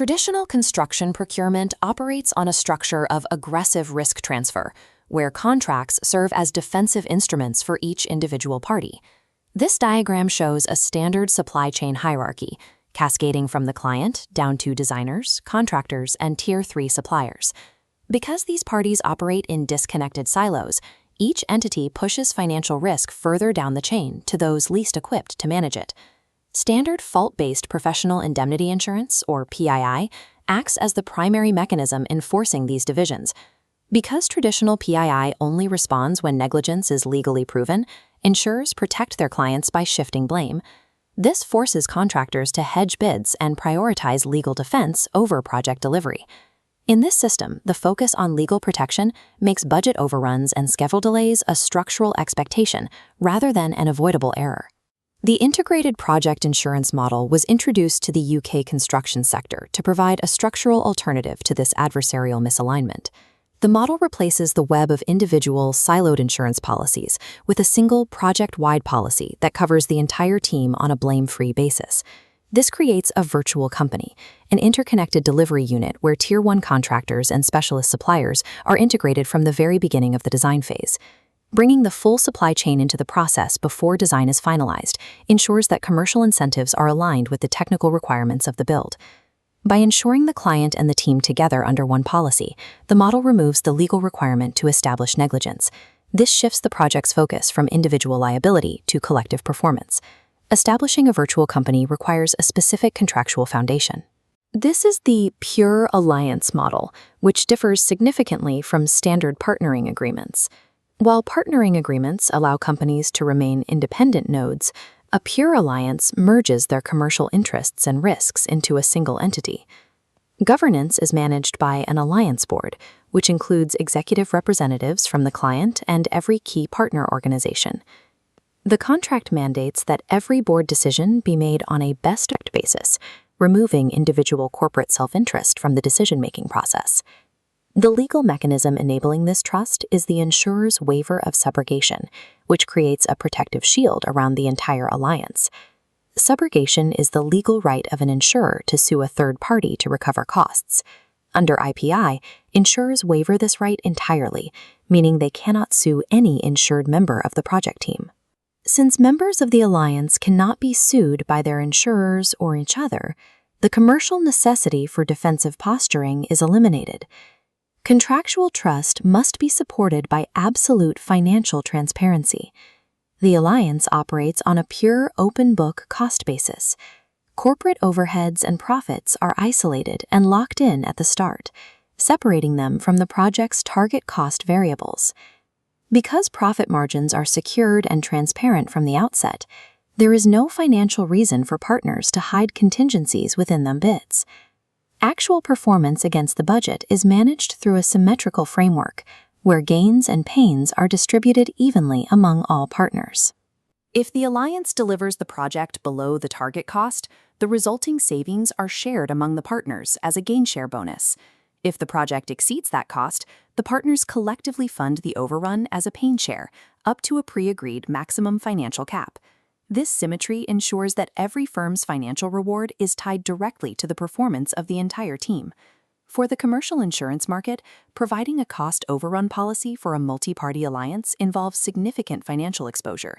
Traditional construction procurement operates on a structure of aggressive risk transfer, where contracts serve as defensive instruments for each individual party. This diagram shows a standard supply chain hierarchy, cascading from the client down to designers, contractors, and Tier 3 suppliers. Because these parties operate in disconnected silos, each entity pushes financial risk further down the chain to those least equipped to manage it. Standard fault-based professional indemnity insurance, or PII, acts as the primary mechanism enforcing these divisions. Because traditional PII only responds when negligence is legally proven, insurers protect their clients by shifting blame. This forces contractors to hedge bids and prioritize legal defense over project delivery. In this system, the focus on legal protection makes budget overruns and schedule delays a structural expectation rather than an avoidable error. The integrated project insurance model was introduced to the UK construction sector to provide a structural alternative to this adversarial misalignment. The model replaces the web of individual, siloed insurance policies with a single project-wide policy that covers the entire team on a blame-free basis. This creates a virtual company, an interconnected delivery unit where Tier 1 contractors and specialist suppliers are integrated from the very beginning of the design phase. Bringing the full supply chain into the process before design is finalized ensures that commercial incentives are aligned with the technical requirements of the build. By ensuring the client and the team together under one policy, the model removes the legal requirement to establish negligence. This shifts the project's focus from individual liability to collective performance. Establishing a virtual company requires a specific contractual foundation. This is the pure alliance model, which differs significantly from standard partnering agreements. While partnering agreements allow companies to remain independent nodes, a pure alliance merges their commercial interests and risks into a single entity. Governance is managed by an alliance board, which includes executive representatives from the client and every key partner organization. The contract mandates that every board decision be made on a best basis, removing individual corporate self-interest from the decision-making process. The legal mechanism enabling this trust is the insurer's waiver of subrogation, which creates a protective shield around the entire alliance. Subrogation is the legal right of an insurer to sue a third party to recover costs. Under IPI, insurers waiver this right entirely, meaning they cannot sue any insured member of the project team. Since members of the alliance cannot be sued by their insurers or each other, the commercial necessity for defensive posturing is eliminated. Contractual trust must be supported by absolute financial transparency. The alliance operates on a pure open-book cost basis. Corporate overheads and profits are isolated and locked in at the start, separating them from the project's target cost variables. Because profit margins are secured and transparent from the outset, there is no financial reason for partners to hide contingencies within them bids. Actual performance against the budget is managed through a symmetrical framework, where gains and pains are distributed evenly among all partners. If the alliance delivers the project below the target cost, the resulting savings are shared among the partners as a gain share bonus. If the project exceeds that cost, the partners collectively fund the overrun as a pain share, up to a pre-agreed maximum financial cap. This symmetry ensures that every firm's financial reward is tied directly to the performance of the entire team. For the commercial insurance market, providing a cost overrun policy for a multi-party alliance involves significant financial exposure.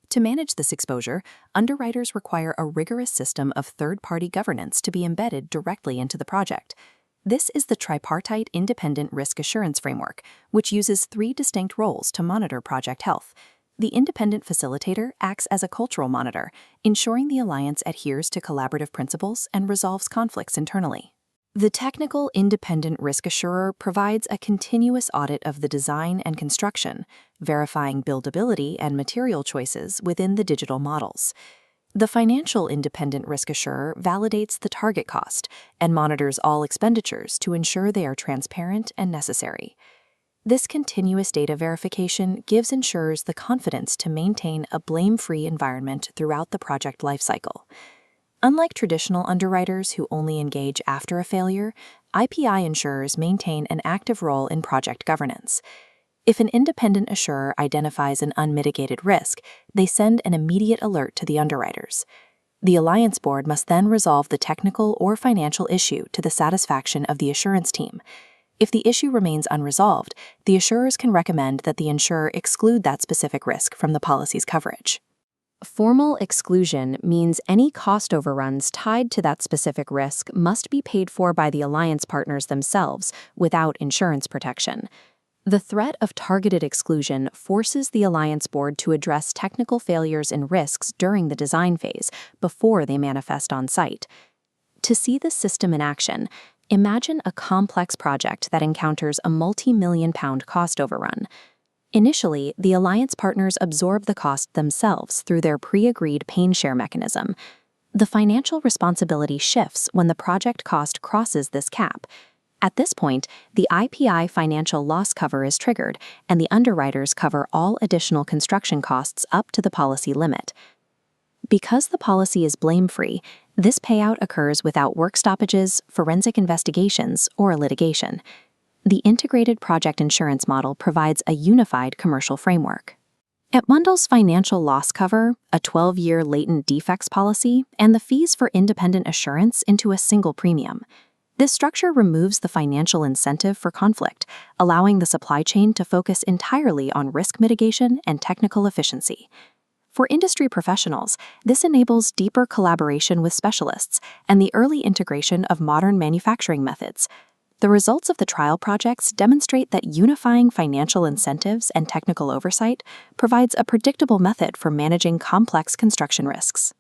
To manage this exposure, underwriters require a rigorous system of third-party governance to be embedded directly into the project. This is the tripartite independent risk assurance framework, which uses 3 distinct roles to monitor project health. The independent facilitator acts as a cultural monitor, ensuring the alliance adheres to collaborative principles and resolves conflicts internally. The technical independent risk assurer provides a continuous audit of the design and construction, verifying buildability and material choices within the digital models. The financial independent risk assurer validates the target cost and monitors all expenditures to ensure they are transparent and necessary. This continuous data verification gives insurers the confidence to maintain a blame-free environment throughout the project lifecycle. Unlike traditional underwriters who only engage after a failure, IPI insurers maintain an active role in project governance. If an independent assurer identifies an unmitigated risk, they send an immediate alert to the underwriters. The Alliance Board must then resolve the technical or financial issue to the satisfaction of the assurance team. If the issue remains unresolved, the assurers can recommend that the insurer exclude that specific risk from the policy's coverage. Formal exclusion means any cost overruns tied to that specific risk must be paid for by the alliance partners themselves without insurance protection. The threat of targeted exclusion forces the Alliance Board to address technical failures and risks during the design phase before they manifest on site. To see the system in action, imagine a complex project that encounters a multi-million-pound cost overrun. Initially, the alliance partners absorb the cost themselves through their pre-agreed pain share mechanism. The financial responsibility shifts when the project cost crosses this cap. At this point, the IPI financial loss cover is triggered, and the underwriters cover all additional construction costs up to the policy limit. Because the policy is blame-free, this payout occurs without work stoppages, forensic investigations, or litigation. The integrated project insurance model provides a unified commercial framework. It bundles financial loss cover, a 12-year latent defects policy, and the fees for independent assurance into a single premium. This structure removes the financial incentive for conflict, allowing the supply chain to focus entirely on risk mitigation and technical efficiency. For industry professionals, this enables deeper collaboration with specialists and the early integration of modern manufacturing methods. The results of the trial projects demonstrate that unifying financial incentives and technical oversight provides a predictable method for managing complex construction risks.